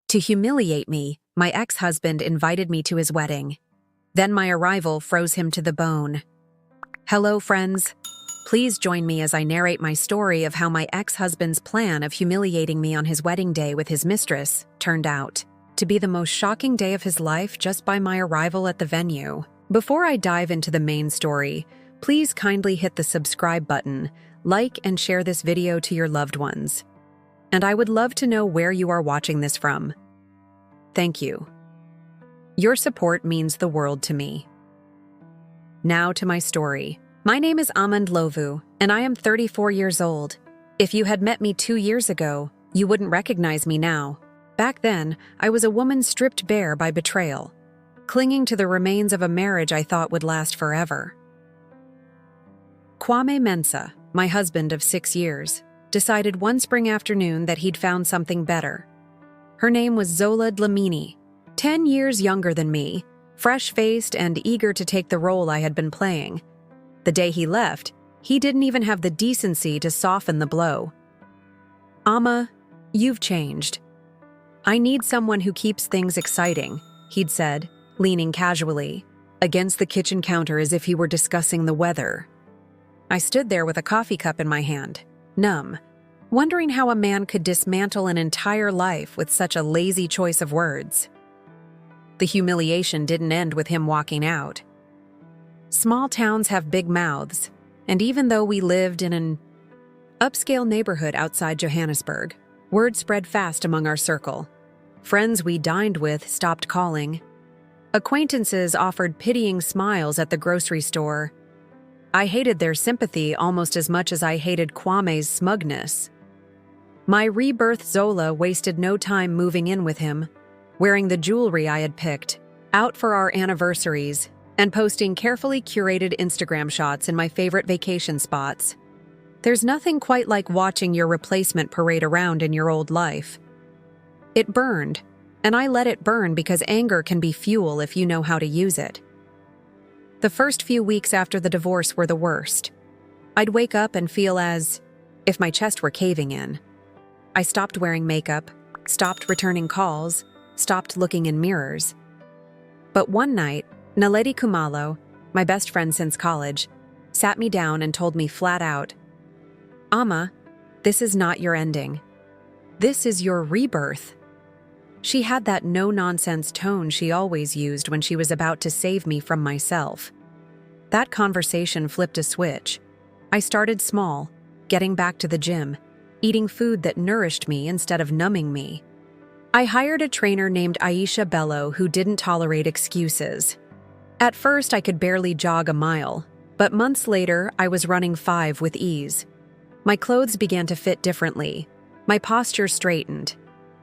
To humiliate me, my ex-husband invited me to his wedding. Then my arrival froze him to the bone. Hello, friends. Please join me as I narrate my story of how my ex-husband's plan of humiliating me on his wedding day with his mistress turned out to be the most shocking day of his life just by my arrival at the venue. Before I dive into the main story, please kindly hit the subscribe button, like and share this video to your loved ones. And I would love to know where you are watching this from. Thank you. Your support means the world to me. Now to my story. My name is Amand Lovu, and I am 34 years old. If you had met me 2 years ago, you wouldn't recognize me now. Back then, I was a woman stripped bare by betrayal, clinging to the remains of a marriage I thought would last forever. Kwame Mensah, my husband of 6 years, decided one spring afternoon that he'd found something better. Her name was Zola Dlamini, 10 years younger than me, fresh-faced and eager to take the role I had been playing. The day he left, he didn't even have the decency to soften the blow. "Amma, you've changed. I need someone who keeps things exciting," he'd said, leaning casually against the kitchen counter as if he were discussing the weather. I stood there with a coffee cup in my hand, numb, wondering how a man could dismantle an entire life with such a lazy choice of words. The humiliation didn't end with him walking out. Small towns have big mouths, and even though we lived in an upscale neighborhood outside Johannesburg, word spread fast among our circle. Friends we dined with stopped calling. Acquaintances offered pitying smiles at the grocery store. I hated their sympathy almost as much as I hated Kwame's smugness. My rebirth Zola wasted no time moving in with him, wearing the jewelry I had picked, out for our anniversaries, and posting carefully curated Instagram shots in my favorite vacation spots. There's nothing quite like watching your replacement parade around in your old life. It burned, and I let it burn because anger can be fuel if you know how to use it. The first few weeks after the divorce were the worst. I'd wake up and feel as if my chest were caving in. I stopped wearing makeup, stopped returning calls, stopped looking in mirrors. But one night, Naledi Kumalo, my best friend since college, sat me down and told me flat out, "Amma, this is not your ending. This is your rebirth." She had that no-nonsense tone she always used when she was about to save me from myself. That conversation flipped a switch. I started small, getting back to the gym, eating food that nourished me instead of numbing me. I hired a trainer named Aisha Bello who didn't tolerate excuses. At first, I could barely jog a mile, but months later, I was running 5 with ease. My clothes began to fit differently. My posture straightened.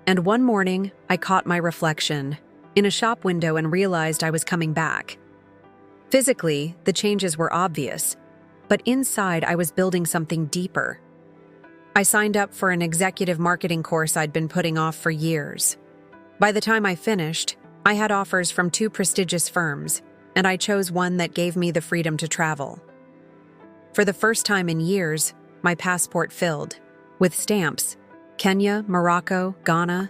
And one morning, I caught my reflection in a shop window and realized I was coming back. Physically, the changes were obvious, but inside I was building something deeper. I signed up for an executive marketing course I'd been putting off for years. By the time I finished, I had offers from 2 prestigious firms, and I chose one that gave me the freedom to travel. For the first time in years, my passport filled, with stamps, Kenya, Morocco, Ghana.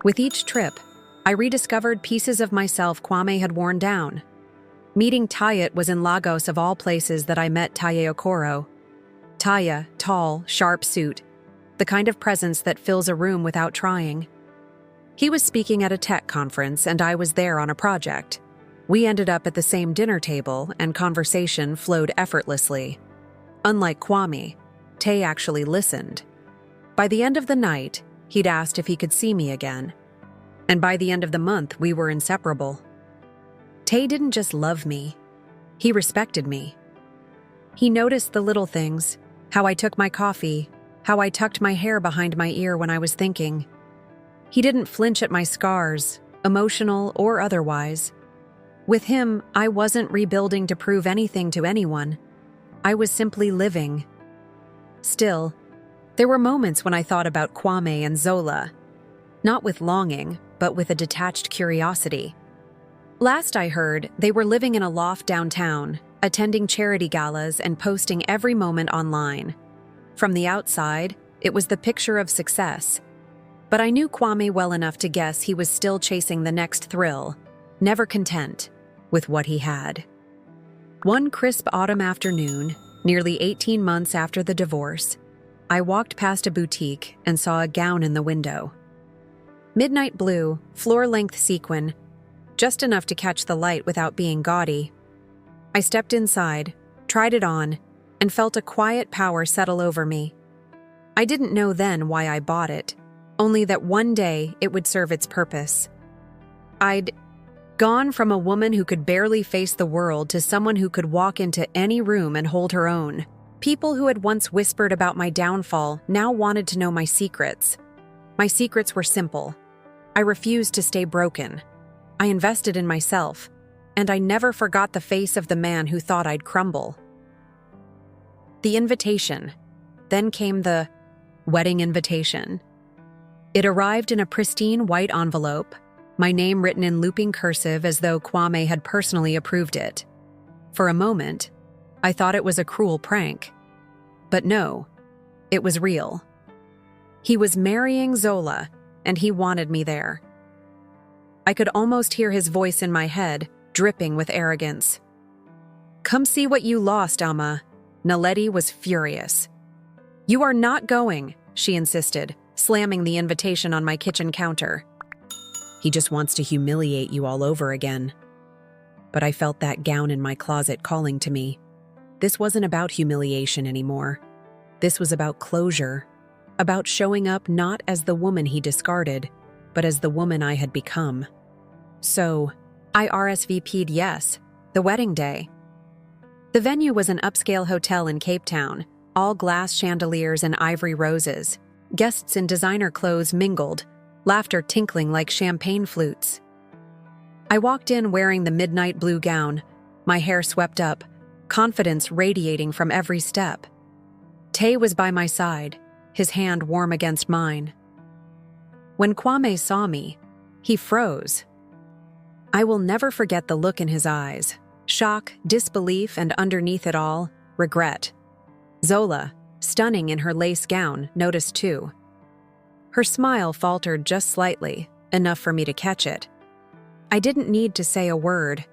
With each trip, I rediscovered pieces of myself Kwame had worn down. Meeting Tayet was in Lagos of all places that I met Taye Okoro. Taya, tall, sharp suit, the kind of presence that fills a room without trying. He was speaking at a tech conference and I was there on a project. We ended up at the same dinner table and conversation flowed effortlessly. Unlike Kwame, Tay actually listened. By the end of the night, he'd asked if he could see me again. And by the end of the month, we were inseparable. Tay didn't just love me. He respected me. He noticed the little things, how I took my coffee, how I tucked my hair behind my ear when I was thinking. He didn't flinch at my scars, emotional or otherwise. With him, I wasn't rebuilding to prove anything to anyone. I was simply living. Still, there were moments when I thought about Kwame and Zola, not with longing, but with a detached curiosity. Last I heard, they were living in a loft downtown, attending charity galas and posting every moment online. From the outside, it was the picture of success. But I knew Kwame well enough to guess he was still chasing the next thrill, never content with what he had. One crisp autumn afternoon, nearly 18 months after the divorce, I walked past a boutique and saw a gown in the window. Midnight blue, floor-length sequin, just enough to catch the light without being gaudy. I stepped inside, tried it on, and felt a quiet power settle over me. I didn't know then why I bought it, only that one day it would serve its purpose. I'd gone from a woman who could barely face the world to someone who could walk into any room and hold her own. People who had once whispered about my downfall now wanted to know my secrets. My secrets were simple. I refused to stay broken. I invested in myself, and I never forgot the face of the man who thought I'd crumble. The invitation. Then came the wedding invitation. It arrived in a pristine white envelope, my name written in looping cursive as though Kwame had personally approved it. For a moment, I thought it was a cruel prank. But no, it was real. He was marrying Zola, and he wanted me there. I could almost hear his voice in my head, dripping with arrogance. "Come see what you lost, Amma." Naledi was furious. "You are not going," she insisted, slamming the invitation on my kitchen counter. "He just wants to humiliate you all over again." But I felt that gown in my closet calling to me. This wasn't about humiliation anymore. This was about closure, about showing up not as the woman he discarded, but as the woman I had become. So, I RSVP'd yes, the wedding day. The venue was an upscale hotel in Cape Town, all glass chandeliers and ivory roses. Guests in designer clothes mingled, laughter tinkling like champagne flutes. I walked in wearing the midnight blue gown, my hair swept up, confidence radiating from every step. Tay was by my side, his hand warm against mine. When Kwame saw me, he froze. I will never forget the look in his eyes, shock, disbelief, and underneath it all, regret. Zola, stunning in her lace gown, noticed too. Her smile faltered just slightly, enough for me to catch it. I didn't need to say a word.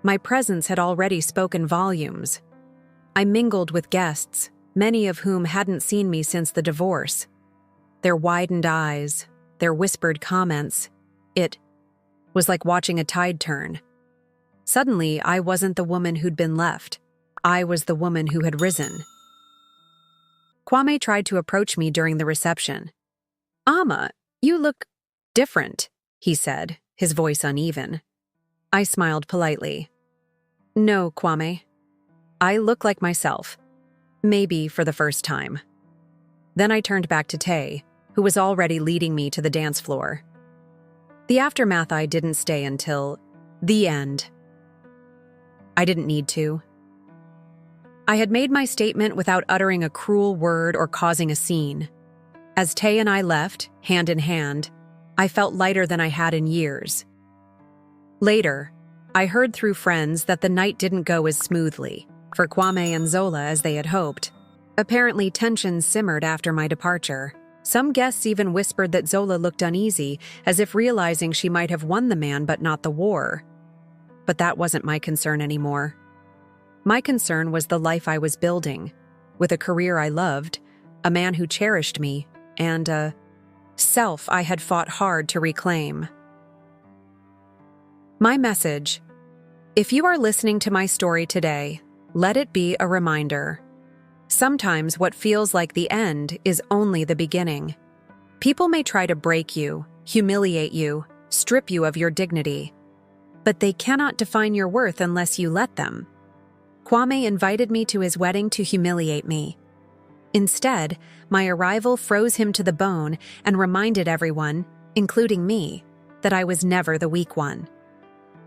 My presence had already spoken volumes. I mingled with guests, many of whom hadn't seen me since the divorce. Their widened eyes, their whispered comments, it was like watching a tide turn. Suddenly, I wasn't the woman who'd been left. I was the woman who had risen. Kwame tried to approach me during the reception. "Amma, you look different," he said, his voice uneven. I smiled politely. "No, Kwame. I look like myself. Maybe for the first time." Then I turned back to Tay, who was already leading me to the dance floor. The aftermath I didn't stay until the end. I didn't need to. I had made my statement without uttering a cruel word or causing a scene. As Tay and I left, hand in hand, I felt lighter than I had in years. Later, I heard through friends that the night didn't go as smoothly for Kwame and Zola as they had hoped. Apparently, tension simmered after my departure. Some guests even whispered that Zola looked uneasy, as if realizing she might have won the man but not the war. But that wasn't my concern anymore. My concern was the life I was building, with a career I loved, a man who cherished me, and a self I had fought hard to reclaim. My message: if you are listening to my story today, let it be a reminder. Sometimes what feels like the end is only the beginning. People may try to break you, humiliate you, strip you of your dignity, but they cannot define your worth unless you let them. Kwame invited me to his wedding to humiliate me. Instead, my arrival froze him to the bone and reminded everyone, including me, that I was never the weak one.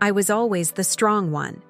I was always the strong one,